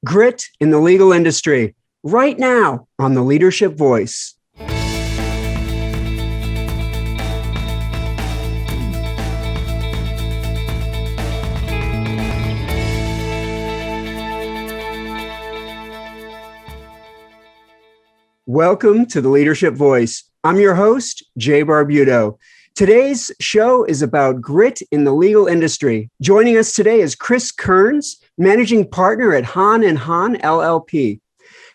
Grit in the legal industry, right now on the Leadership Voice. Welcome to the Leadership Voice. I'm your host, Jay Barbuto. Today's show is about grit in the legal industry. Joining us today is Christianne Kerns, managing partner at Hahn Hahn LLP.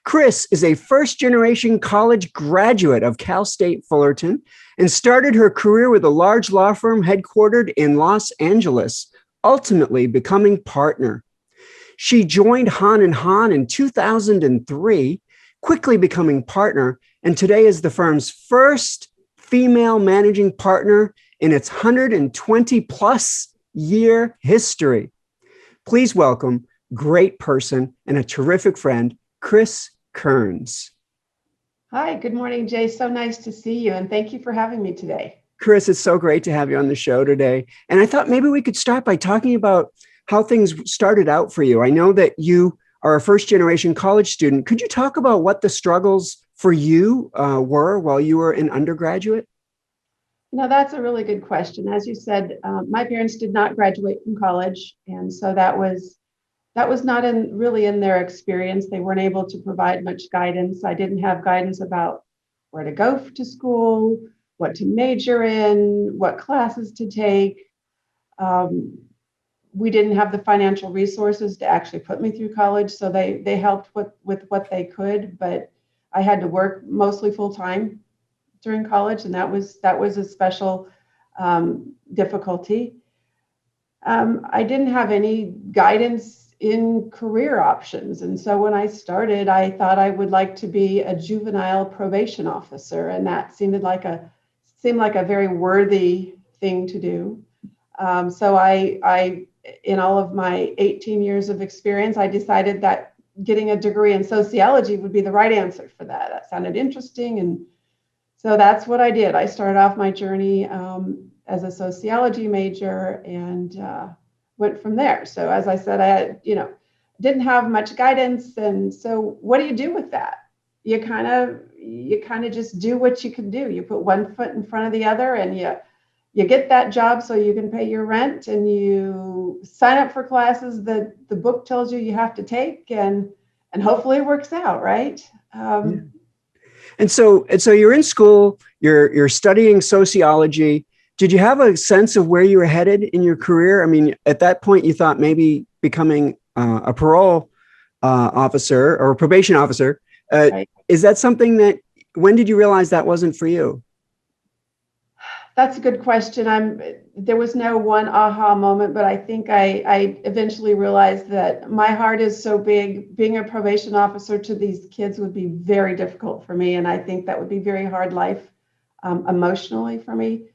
Chris is a first-generation college graduate of Cal State Fullerton and started her career with a large law firm headquartered in Los Angeles, ultimately becoming partner. She joined Hahn Hahn in 2003, quickly becoming partner, and today is the firm's first female managing partner in its 120-plus year history. Please welcome great person and a terrific friend, Christianne Kerns. Hi, good morning, Jay. So nice to see you, and thank you for having me today. Chris, it's so great to have you on the show today. And I thought maybe we could start by talking about how things started out for you. I know that you are a first-generation college student. Could you talk about what the struggles for you were while you were an undergraduate? That's a really good question. As you said, my parents did not graduate from college, and so that was not really in their experience. They weren't able to provide much guidance. I didn't have guidance about where to go to school, what to major in, what classes to take. We didn't have the financial resources to actually put me through college, so they helped with what they could, but I had to work mostly full-time during college, and that was a special difficulty. I didn't have any guidance in career options, and so when I started, I thought I would like to be a juvenile probation officer, and that seemed like a very worthy thing to do. So I in all of my 18 years of experience, I decided that getting a degree in sociology would be the right answer for that. That sounded interesting. And so that's what I did. I started off my journey as a sociology major and went from there. So as I said, I didn't have much guidance. And so what do you do with that? You kind of just do what you can do. You put one foot in front of the other, and you get that job so you can pay your rent, and you sign up for classes that the book tells you have to take, and hopefully it works out, right? Yeah. And so you're in school, you're studying sociology. Did you have a sense of where you were headed in your career? I mean, at that point, you thought maybe becoming a parole officer or a probation officer. Right. Is that something when did you realize that wasn't for you? That's a good question. There was no one aha moment, but I think I eventually realized that my heart is so big. Being a probation officer to these kids would be very difficult for me, and I think that would be very hard life emotionally for me,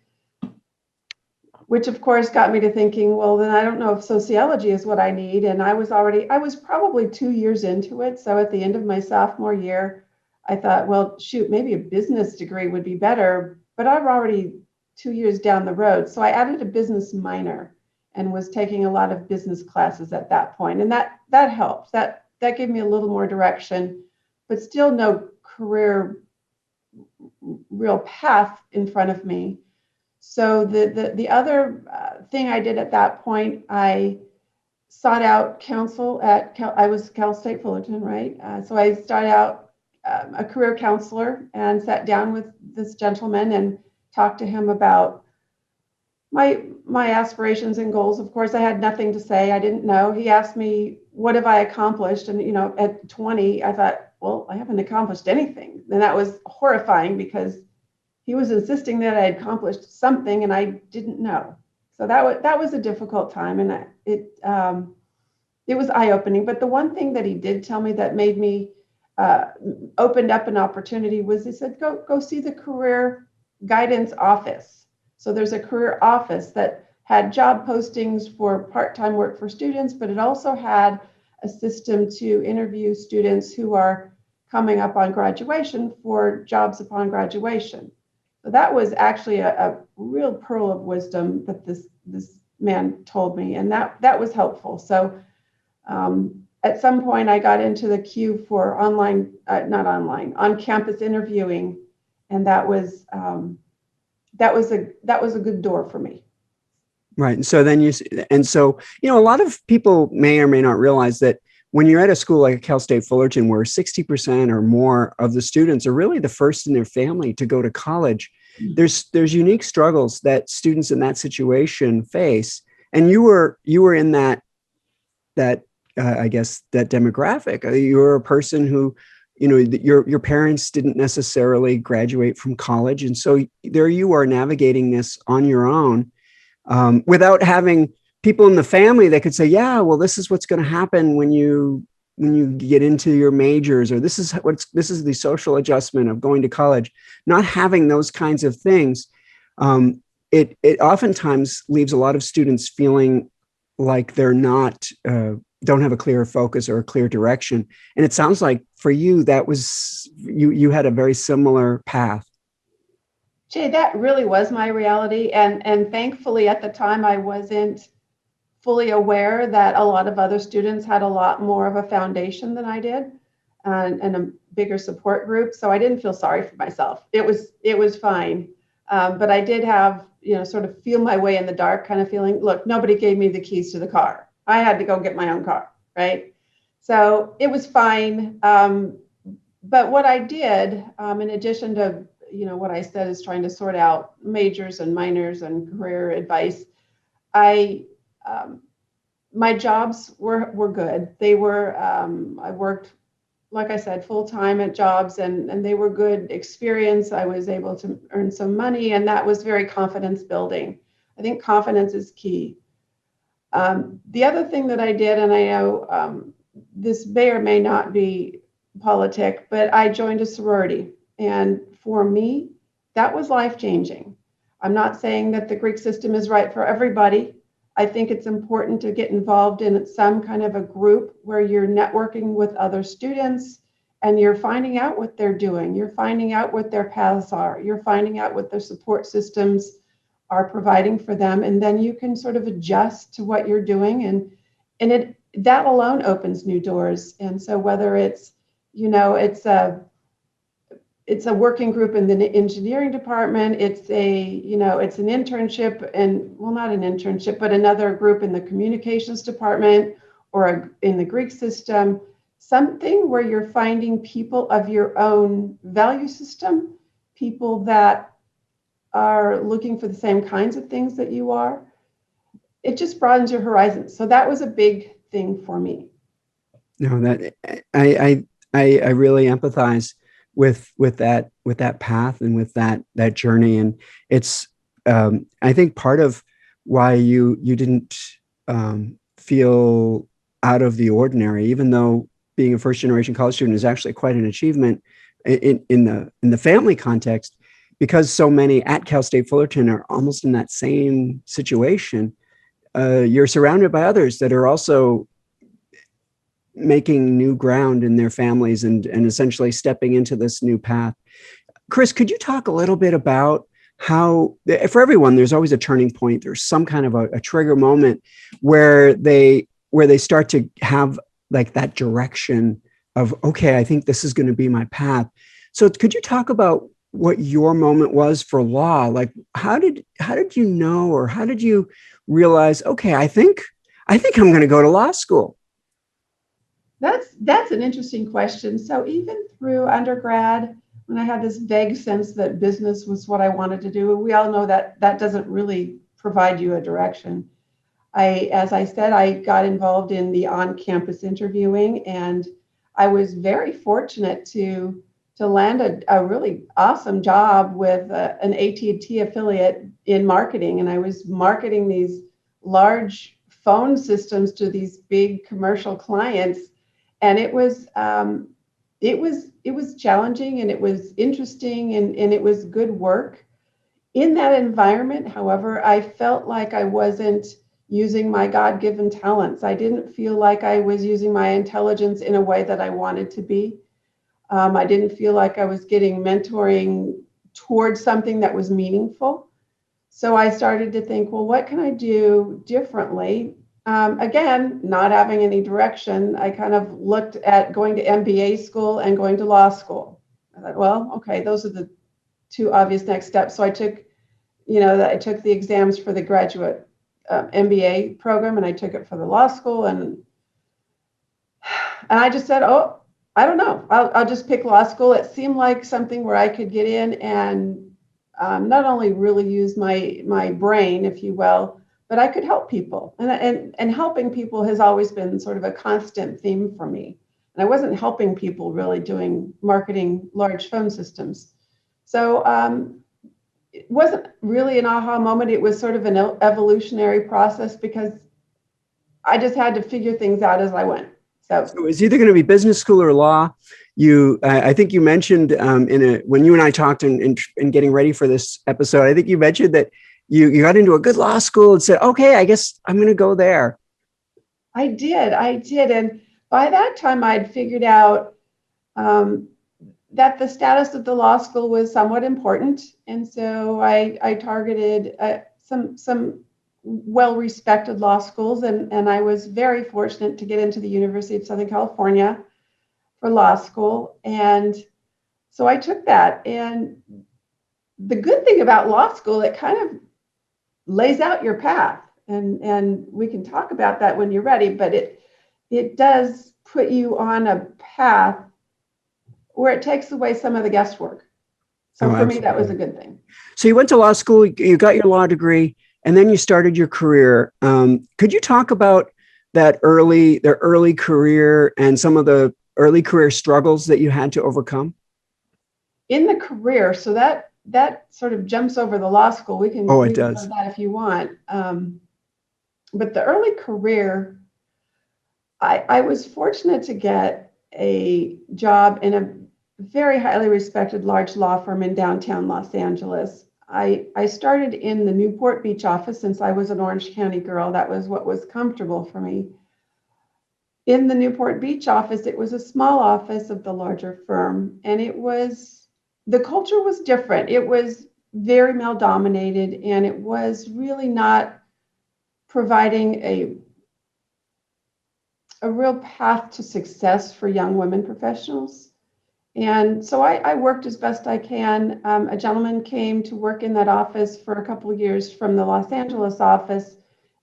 which of course got me to thinking, well, then I don't know if sociology is what I need. And I was probably 2 years into it. So at the end of my sophomore year, I thought, well, shoot, maybe a business degree would be better, but I'm already 2 years down the road. So I added a business minor and was taking a lot of business classes at that point. And that helped. That gave me a little more direction, but still no career real path in front of me. So the other thing I did at that point, I sought out counsel I was Cal State Fullerton, right? So I started out a career counselor and sat down with this gentleman and talked to him about my aspirations and goals. Of course, I had nothing to say. I didn't know. He asked me, what have I accomplished? And, at 20, I thought, well, I haven't accomplished anything. And that was horrifying because he was insisting that I had accomplished something and I didn't know. So that was a difficult time, and it was eye-opening. But the one thing that he did tell me that made me opened up an opportunity was he said, go see the career guidance office. So there's a career office that had job postings for part-time work for students, but it also had a system to interview students who are coming up on graduation for jobs upon graduation. So that was actually a real pearl of wisdom that this man told me, and that was helpful. So at some point I got into the queue for on-campus interviewing, and that was a good door for me. Right. And so then a lot of people may or may not realize that when you're at a school like Cal State Fullerton, where 60% or more of the students are really the first in their family to go to college, there's unique struggles that students in that situation face. And you were in that I guess that demographic. You were a person who, your parents didn't necessarily graduate from college, and so there you are navigating this on your own. Without having people in the family that could say, yeah, well, this is what's going to happen when you get into your majors, or this is the social adjustment of going to college. Not having those kinds of things, it oftentimes leaves a lot of students feeling like they're don't have a clear focus or a clear direction. And it sounds like for you, that was you had a very similar path. Jay, that really was my reality. And thankfully at the time I wasn't fully aware that a lot of other students had a lot more of a foundation than I did, and a bigger support group. So I didn't feel sorry for myself. It was fine. But I did have, sort of feel my way in the dark kind of feeling. Look, nobody gave me the keys to the car. I had to go get my own car, right? So it was fine. But what I did, in addition to, what I said is trying to sort out majors and minors and career advice, my jobs were good. They were, I worked, like I said, full time at jobs, and they were good experience. I was able to earn some money, and that was very confidence building. I think confidence is key. The other thing that I did, and I know this may or may not be politic, but I joined a sorority. And for me, that was life-changing. I'm not saying that the Greek system is right for everybody. I think it's important to get involved in some kind of a group where you're networking with other students and you're finding out what they're doing. You're finding out what their paths are. You're finding out what their support systems are providing for them. And then you can sort of adjust to what you're doing. And that alone opens new doors. And so whether it's, it's a working group in the engineering department, it's an internship, and well, not an internship, but another group in the communications department or in the Greek system, something where you're finding people of your own value system, people that are looking for the same kinds of things that you are. It just broadens your horizons. So that was a big thing for me. No, that I really empathize with that path and with that journey. And it's I think part of why you didn't feel out of the ordinary, even though being a first generation college student is actually quite an achievement in the family context, because so many at Cal State Fullerton are almost in that same situation. You're surrounded by others that are also making new ground in their families and essentially stepping into this new path. Chris, could you talk a little bit about how, for everyone, there's always a turning point. There's some kind of a trigger moment where they start to have like that direction of, okay, I think this is going to be my path. So could you talk about what your moment was for law? Like, how did you know, or how did you realize, okay, I think I'm going to go to law school? That's an interesting question. So even through undergrad, when I had this vague sense that business was what I wanted to do, we all know that doesn't really provide you a direction. As I said, I got involved in the on-campus interviewing, and I was very fortunate to land a really awesome job with an AT&T affiliate in marketing. And I was marketing these large phone systems to these big commercial clients. And it was challenging, and it was interesting, and it was good work. In that environment, however, I felt like I wasn't using my God-given talents. I didn't feel like I was using my intelligence in a way that I wanted to be. I didn't feel like I was getting mentoring towards something that was meaningful. So I started to think, well, what can I do differently? Again, not having any direction, I kind of looked at going to MBA school and going to law school. I thought, well, okay, those are the two obvious next steps. So I took, I took the exams for the graduate MBA program, and I took it for the law school, and I just said, oh, I don't know, I'll just pick law school. It seemed like something where I could get in and not only really use my brain, if you will, but I could help people. And helping people has always been sort of a constant theme for me. And I wasn't helping people really doing marketing large phone systems. So it wasn't really an aha moment. It was sort of an evolutionary process because I just had to figure things out as I went. So it's either going to be business school or law. I think you mentioned when you and I talked in getting ready for this episode, I think you mentioned that you got into a good law school and said, okay, I guess I'm going to go there. I did. And by that time I'd figured out that the status of the law school was somewhat important. And so I targeted some well-respected law schools, and I was very fortunate to get into the University of Southern California for law school. And so I took that. And the good thing about law school, it kind of lays out your path. And we can talk about that when you're ready, but it does put you on a path where it takes away some of the guesswork. So for me, that was a good thing. So you went to law school, you got your law degree, and then you started your career. Could you talk about their early career and some of the early career struggles that you had to overcome? In the career, so that sort of jumps over the law school. We can it does that if you want. But the early career, I was fortunate to get a job in a very highly respected large law firm in downtown Los Angeles. I started in the Newport Beach office since I was an Orange County girl. That was what was comfortable for me. In the Newport Beach office, it was a small office of the larger firm, and the culture was different. It was very male dominated, and it was really not providing a real path to success for young women professionals. And so I worked as best I can. A gentleman came to work in that office for a couple of years from the Los Angeles office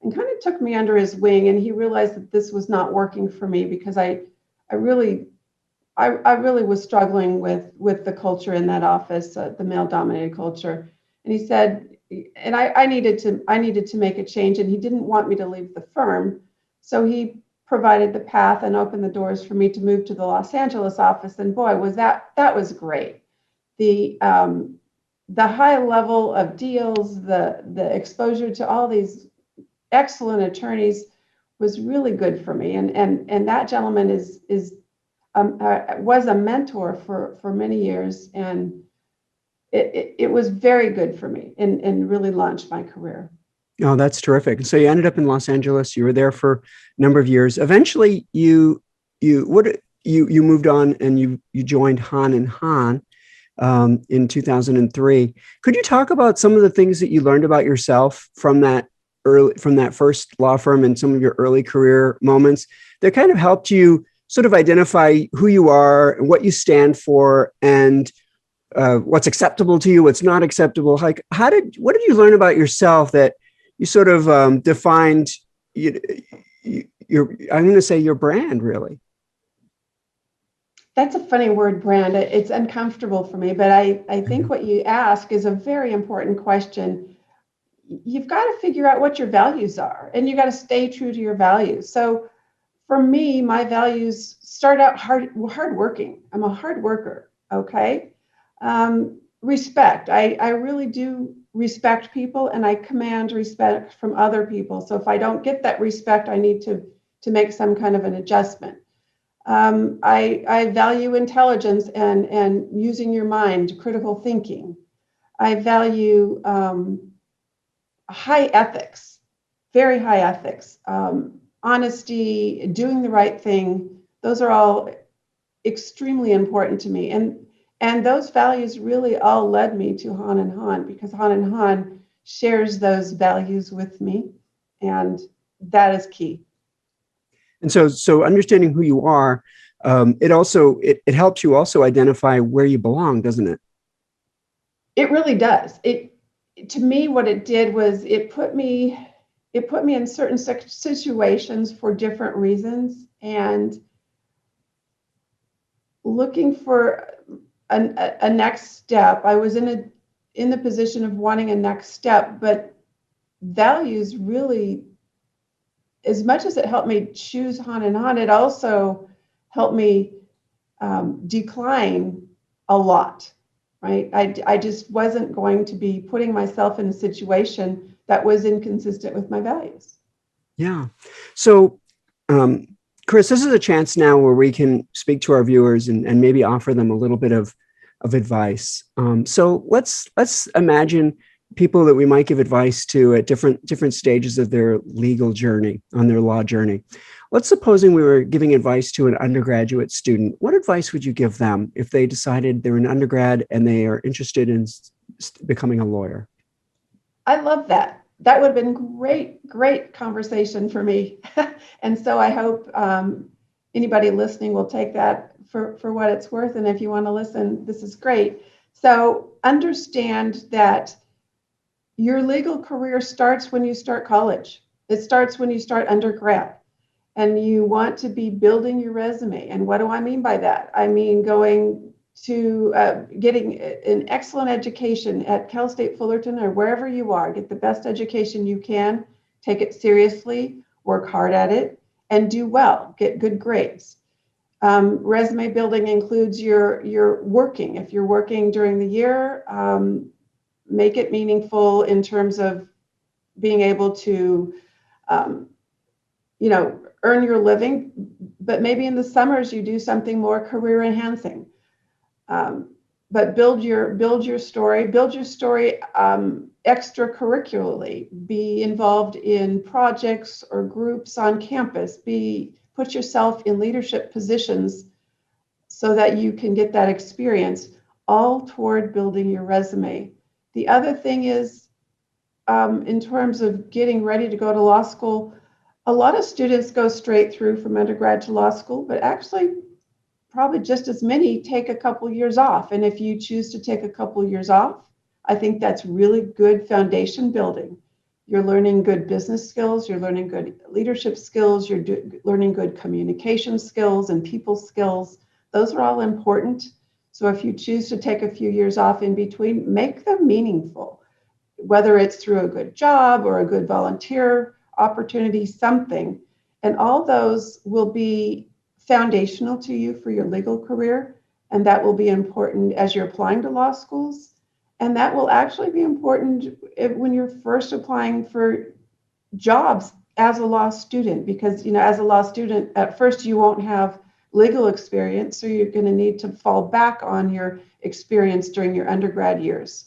and kind of took me under his wing. And he realized that this was not working for me because I really was struggling with the culture in that office, the male-dominated culture. And he said, and I needed to make a change, and he didn't want me to leave the firm. So he provided the path and opened the doors for me to move to the Los Angeles office. And boy, that was great. The high level of deals, the exposure to all these excellent attorneys was really good for me. And that gentleman was a mentor for many years, and it was very good for me and really launched my career. Oh, that's terrific. So you ended up in Los Angeles. You were there for a number of years. Eventually, you moved on and you joined Hahn Hahn in 2003. Could you talk about some of the things that you learned about yourself from that first law firm and some of your early career moments that kind of helped you sort of identify who you are and what you stand for and what's acceptable to you, what's not acceptable? Like, what did you learn about yourself that you sort of defined your I'm going to say your brand, really? That's a funny word, brand. It's uncomfortable for me, but I think what you ask is a very important question. You've got to figure out what your values are, and you got to stay true to your values. So for me, my values start out hardworking. I'm a hard worker. Okay. Respect. I really do respect people, and I command respect from other people. So if I don't get that respect, I need to make some kind of an adjustment. I value intelligence and using your mind, critical thinking. I value high ethics, very high ethics, honesty, doing the right thing. Those are all extremely important to me. And those values really all led me to Hahn Hahn, because Hahn Hahn shares those values with me. And that is key. And so understanding who you are, it helps you also identify where you belong, doesn't it? It really does. To me, what it did was it put me in certain situations for different reasons, and looking for a next step. I was in the position of wanting a next step, but values really, as much as it helped me choose Hahn Hahn, it also helped me decline a lot, right? I just wasn't going to be putting myself in a situation that was inconsistent with my values. Yeah. So, Chris, this is a chance now where we can speak to our viewers and maybe offer them a little bit of advice. So let's imagine people that we might give advice to at different stages of their legal journey, on their law journey. Let's supposing we were giving advice to an undergraduate student. What advice would you give them if they decided they're an undergrad and they are interested in becoming a lawyer? I love that. That would have been great conversation for me. And so I hope anybody listening will take that for what it's worth. And if you want to listen, this is great. So understand that your legal career starts when you start college. It starts when you start undergrad. And you want to be building your resume. And what do I mean by that? I mean going to getting an excellent education at Cal State Fullerton or wherever you are. Get the best education you can, take it seriously, work hard at it, and do well, get good grades. Resume building includes your working. If you're working during the year, make it meaningful in terms of being able to earn your living, but maybe in the summers you do something more career enhancing. But build your story extracurricularly. Be involved in projects or groups on campus. Put yourself in leadership positions so that you can get that experience, all toward building your resume. The other thing is, in terms of getting ready to go to law school, a lot of students go straight through from undergrad to law school, but actually probably just as many take a couple years off. And if you choose to take a couple years off, I think that's really good foundation building. You're learning good business skills, you're learning good leadership skills, you're learning good communication skills and people skills. Those are all important. So if you choose to take a few years off in between, make them meaningful, whether it's through a good job or a good volunteer opportunity, something. And all those will be foundational to you for your legal career. And that will be important as you're applying to law schools. And that will actually be important when you're first applying for jobs as a law student, because, as a law student, at first you won't have legal experience. So you're going to need to fall back on your experience during your undergrad years.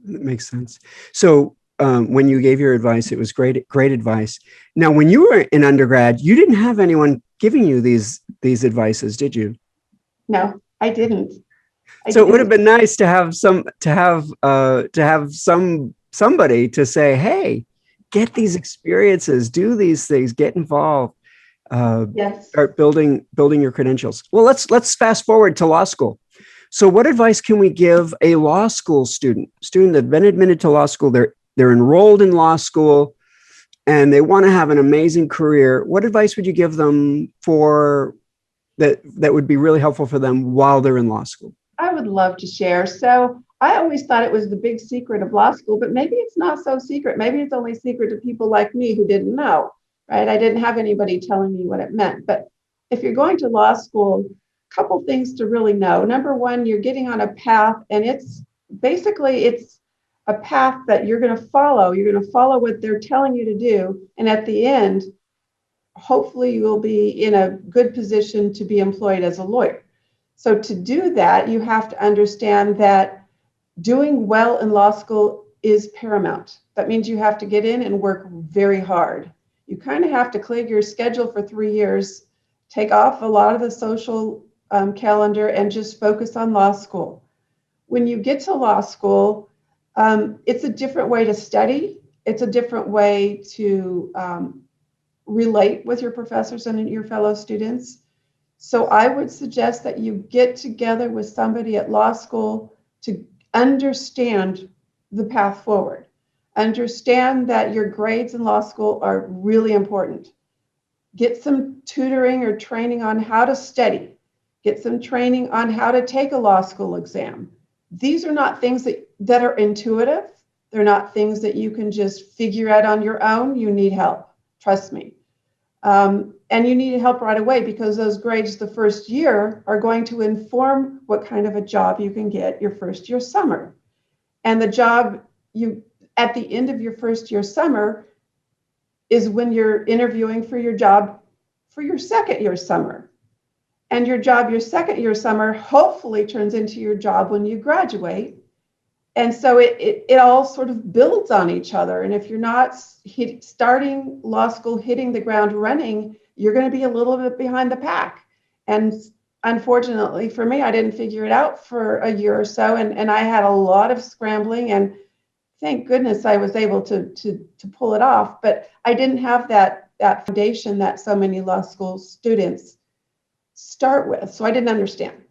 That makes sense. So when you gave your advice, it was great advice. Now, when you were in undergrad, you didn't have anyone giving you these advices, did you? No, I didn't. So it would have been nice to have somebody to say, "Hey, get these experiences, do these things, get involved, yes. Start building your credentials." Well, let's fast forward to law school. So, what advice can we give a law school student that's been admitted to law school? They're enrolled in law school and they want to have an amazing career. What advice would you give them for that would be really helpful for them while they're in law school? I would love to share. So I always thought it was the big secret of law school, but maybe it's not so secret. Maybe it's only secret to people like me who didn't know, right? I didn't have anybody telling me what it meant. But if you're going to law school, a couple things to really know. Number one, you're getting on a path, and it's a path that you're going to follow. You're going to follow what they're telling you to do. And at the end, hopefully you will be in a good position to be employed as a lawyer. So to do that, you have to understand that doing well in law school is paramount. That means you have to get in and work very hard. You kind of have to clear your schedule for 3 years, take off a lot of the social calendar, and just focus on law school. When you get to law school, it's a different way to study. It's a different way to relate with your professors and your fellow students. So I would suggest that you get together with somebody at law school to understand the path forward. Understand that your grades in law school are really important. Get some tutoring or training on how to study. Get some training on how to take a law school exam. These are not things that are intuitive. They're not things that you can just figure out on your own. You need help, trust me. And you need help right away, because those grades the first year are going to inform what kind of a job you can get your first year summer. And the job you at the end of your first year summer is when you're interviewing for your job for your second year summer. And your job your second year summer hopefully turns into your job when you graduate. And so it all sort of builds on each other. And if you're not starting law school hitting the ground running, you're going to be a little bit behind the pack. And unfortunately for me, I didn't figure it out for a year or so. And I had a lot of scrambling, and thank goodness I was able to pull it off. But I didn't have that foundation that so many law school students start with. So I didn't understand.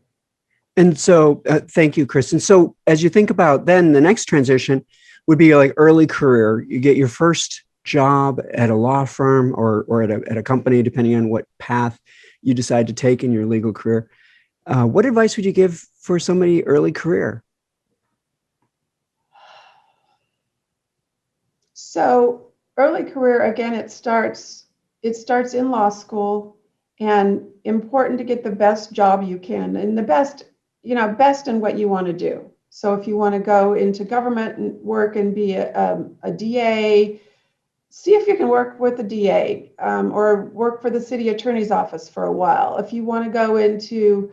And so, thank you, Kristen. So as you think about then the next transition would be like early career. You get your first job at a law firm or at a company, depending on what path you decide to take in your legal career. What advice would you give for somebody early career? So early career, again, it starts in law school, and important to get the best job you can, and the best in what you want to do. So if you want to go into government and work and be a DA, see if you can work with the DA or work for the city attorney's office for a while. If you want to go into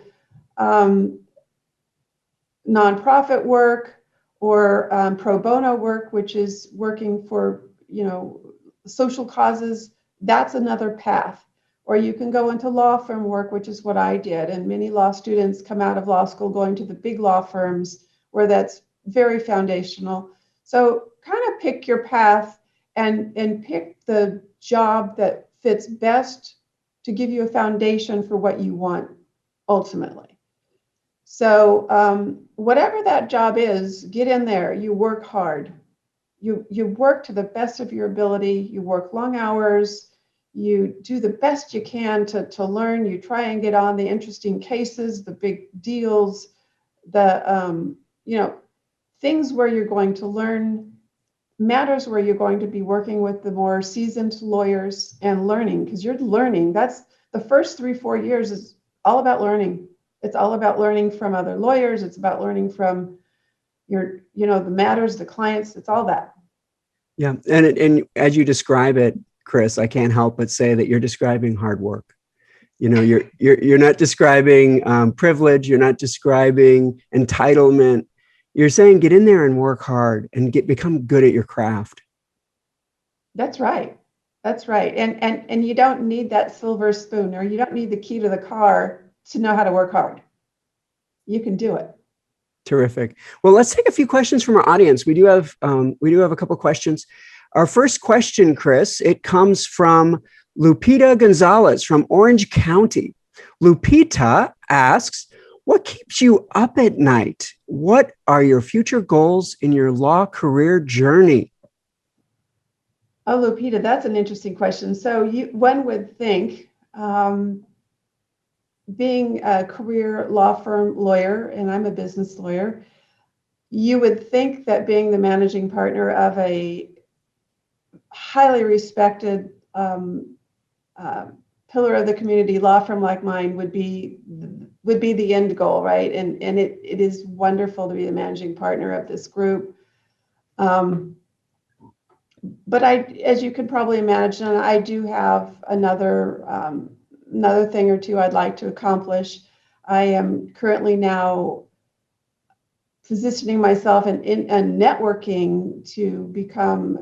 nonprofit work or pro bono work, which is working for social causes, that's another path. Or you can go into law firm work, which is what I did. And many law students come out of law school going to the big law firms where that's very foundational. So kind of pick your path and pick the job that fits best to give you a foundation for what you want ultimately. So whatever that job is, get in there. You work hard. You work to the best of your ability. You work long hours. You do the best you can to learn. You try and get on the interesting cases, the big deals, the things where you're going to learn, matters where you're going to be working with the more seasoned lawyers and learning, because you're learning. That's the first 3-4 years is all about learning. It's all about learning from other lawyers. It's about learning from the matters, the clients. It's all that. Yeah, and as you describe it, Chris, I can't help but say that you're describing hard work. You're not describing privilege. You're not describing entitlement. You're saying get in there and work hard and become good at your craft. That's right. That's right. And you don't need that silver spoon, or you don't need the key to the car to know how to work hard. You can do it. Terrific. Well, let's take a few questions from our audience. We do have a couple questions. Our first question, Chris, it comes from Lupita Gonzalez from Orange County. Lupita asks, what keeps you up at night? What are your future goals in your law career journey? Oh, Lupita, that's an interesting question. So one would think, being a career law firm lawyer, and I'm a business lawyer, you would think that being the managing partner of a highly respected pillar of the community law firm like mine would be the end goal, right? And it is wonderful to be the managing partner of this group. But as you could probably imagine, I do have another thing or two I'd like to accomplish. I am currently now positioning myself in networking to become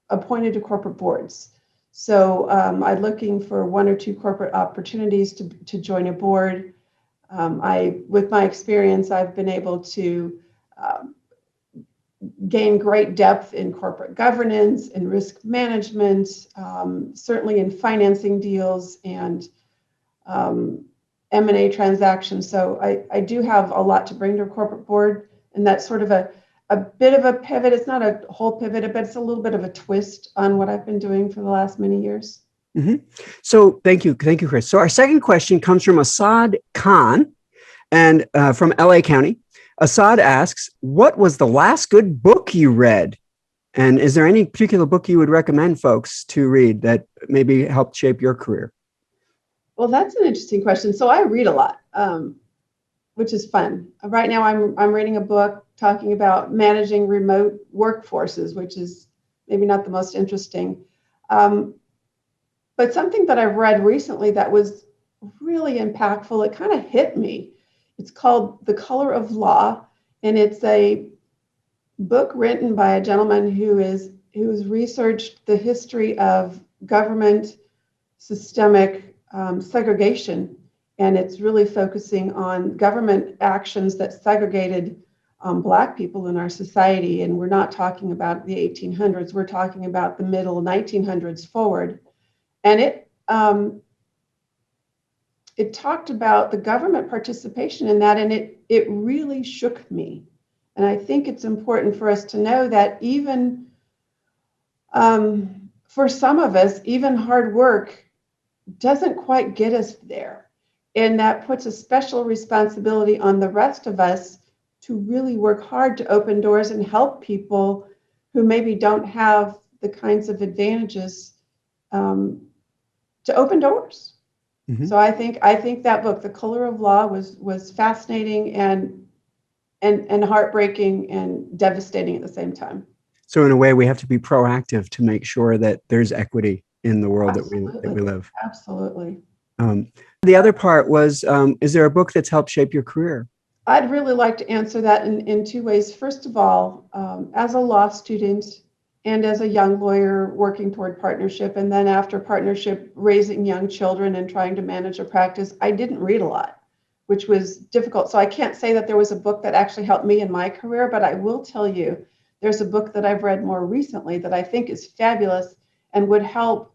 appointed to corporate boards. So I'm looking for 1 or 2 corporate opportunities to join a board. With my experience, I've been able to gain great depth in corporate governance and risk management, certainly in financing deals and M&A transactions. So I do have a lot to bring to a corporate board, and that's sort of a bit of a pivot. It's not a whole pivot, but it's a little bit of a twist on what I've been doing for the last many years. Mm-hmm. So thank you, Chris. So our second question comes from Assad Khan, and from LA County. Assad asks, what was the last good book you read? And is there any particular book you would recommend folks to read that maybe helped shape your career? Well, that's an interesting question. So I read a lot, which is fun. Right now I'm reading a book talking about managing remote workforces, which is maybe not the most interesting. But something that I've read recently that was really impactful, it kind of hit me. It's called The Color of Law, and it's a book written by a gentleman who's researched the history of government systemic segregation, and it's really focusing on government actions that segregated Black people in our society. And we're not talking about the 1800s; we're talking about the middle 1900s forward. And it talked about the government participation in that, and it really shook me. And I think it's important for us to know that even for some of us, even hard work doesn't quite get us there. And that puts a special responsibility on the rest of us to really work hard to open doors and help people who maybe don't have the kinds of advantages to open doors. Mm-hmm. So I think that book, The Color of Law, was fascinating and heartbreaking and devastating at the same time. So in a way, we have to be proactive to make sure that there's equity in the world that we live. Absolutely. The other part was, is there a book that's helped shape your career? I'd really like to answer that in two ways. First of all, as a law student and as a young lawyer working toward partnership, and then after partnership, raising young children and trying to manage a practice, I didn't read a lot, which was difficult. So I can't say that there was a book that actually helped me in my career, but I will tell you, there's a book that I've read more recently that I think is fabulous and would help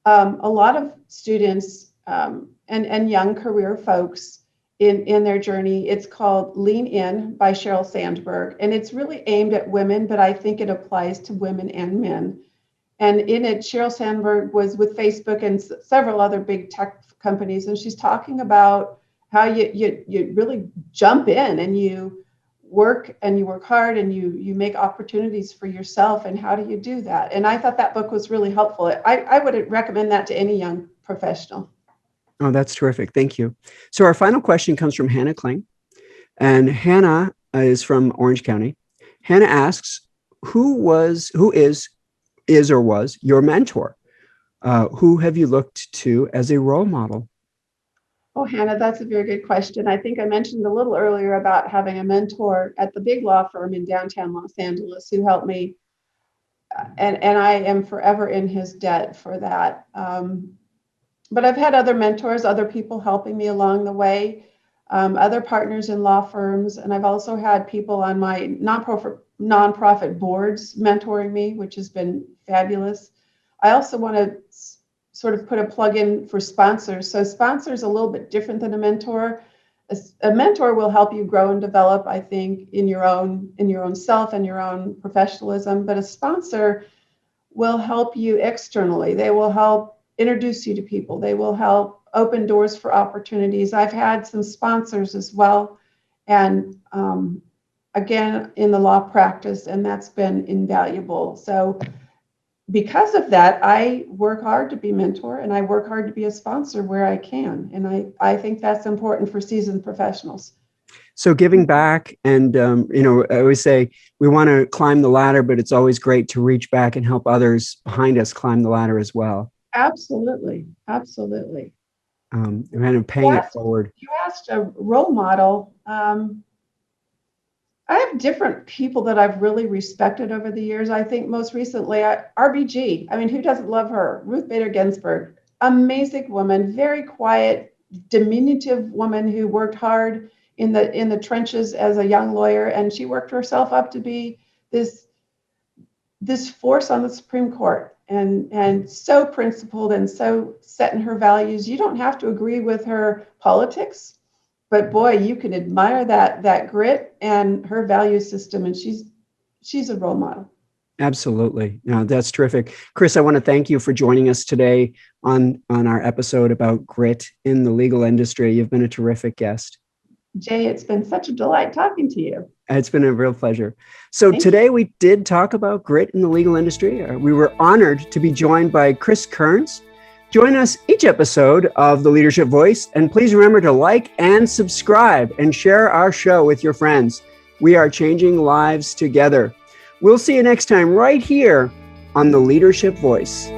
a lot of students and young career folks in their journey. It's called Lean In by Sheryl Sandberg, and it's really aimed at women, but I think it applies to women and men. And in it, Sheryl Sandberg was with Facebook and several other big tech companies, and she's talking about how you really jump in and you work hard and you make opportunities for yourself, and how do you do that? And I thought that book was really helpful. I would recommend that to any young professional. Oh, that's terrific. Thank you. So our final question comes from Hannah Kling, and Hannah is from Orange County. Hannah asks, who is or was your mentor? Who have you looked to as a role model? Oh, Hannah, that's a very good question. I think I mentioned a little earlier about having a mentor at the big law firm in downtown Los Angeles who helped me, and I am forever in his debt for that. But I've had other mentors, other people helping me along the way, other partners in law firms, and I've also had people on my nonprofit boards mentoring me, which has been fabulous. I also want to sort of put a plug in for sponsors. So sponsors are a little bit different than a mentor. A mentor will help you grow and develop, I think, in your own self and your own professionalism. But a sponsor will help you externally. They will help introduce you to people. They will help open doors for opportunities. I've had some sponsors as well, and again, in the law practice, and that's been invaluable. So because of that, I work hard to be mentor, and I work hard to be a sponsor where I can. And I think that's important for seasoned professionals. So giving back, and I always say we want to climb the ladder, but it's always great to reach back and help others behind us climb the ladder as well. Absolutely. Absolutely. And paying it forward. You asked a role model. I have different people that I've really respected over the years. I think most recently, RBG. I mean, who doesn't love her? Ruth Bader Ginsburg. Amazing woman, very quiet, diminutive woman who worked hard in the trenches as a young lawyer, and she worked herself up to be this force on the Supreme Court, and so principled and so set in her values. You don't have to agree with her politics, but boy, you can admire that grit and her value system, and she's a role model. Absolutely. No, that's terrific. Chris, I want to thank you for joining us today on our episode about grit in the legal industry. You've been a terrific guest. Jay, it's been such a delight talking to you. It's been a real pleasure. So today we did talk about grit in the legal industry. We were honored to be joined by Christianne Kerns. Join us each episode of The Leadership Voice, and please remember to like and subscribe and share our show with your friends. We are changing lives together. We'll see you next time right here on The Leadership Voice.